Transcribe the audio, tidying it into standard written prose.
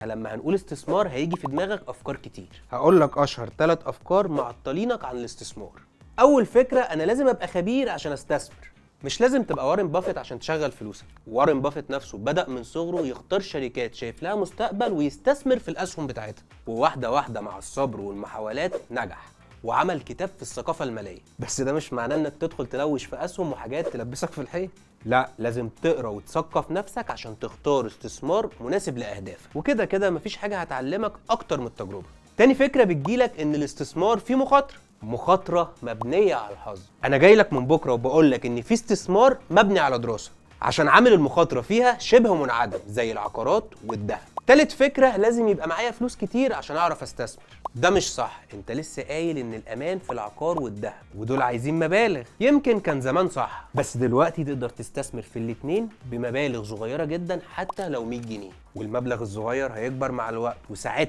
لما هنقول استثمار هيجي في دماغك افكار كتير. هقول لك اشهر 3 افكار معطلينك عن الاستثمار. اول فكره، انا لازم ابقى خبير عشان استثمر. مش لازم تبقى وارن بافيت عشان تشغل فلوسك. وارن بافيت نفسه بدأ من صغره يختار شركات شايف لها مستقبل ويستثمر في الاسهم بتاعتها، وواحده واحده مع الصبر والمحاولات نجح وعمل كتاب في الثقافه الماليه. بس ده مش معناه انك تدخل تلوش في اسهم وحاجات تلبسك في الحيط. لا، لازم تقرا وتثقف نفسك عشان تختار استثمار مناسب لاهدافك، وكده كده مفيش حاجه هتعلمك اكتر من التجربه. تاني فكره بتجيلك ان الاستثمار فيه مخاطره مبنيه على الحظ. انا جاي لك من بكره وبقول لك ان في استثمار مبني على دراسه، عشان عامل المخاطره فيها شبه منعدم زي العقارات والذهب. تالت فكره، لازم يبقى معايا فلوس كتير عشان اعرف استثمر. ده مش صح، انت لسه قايل ان الامان في العقار والذهب، ودول عايزين مبالغ. يمكن كان زمان صح، بس دلوقتي تقدر تستثمر في الاتنين بمبالغ صغيره جدا حتى لو 100 جنيه، والمبلغ الصغير هيكبر مع الوقت، وساعتها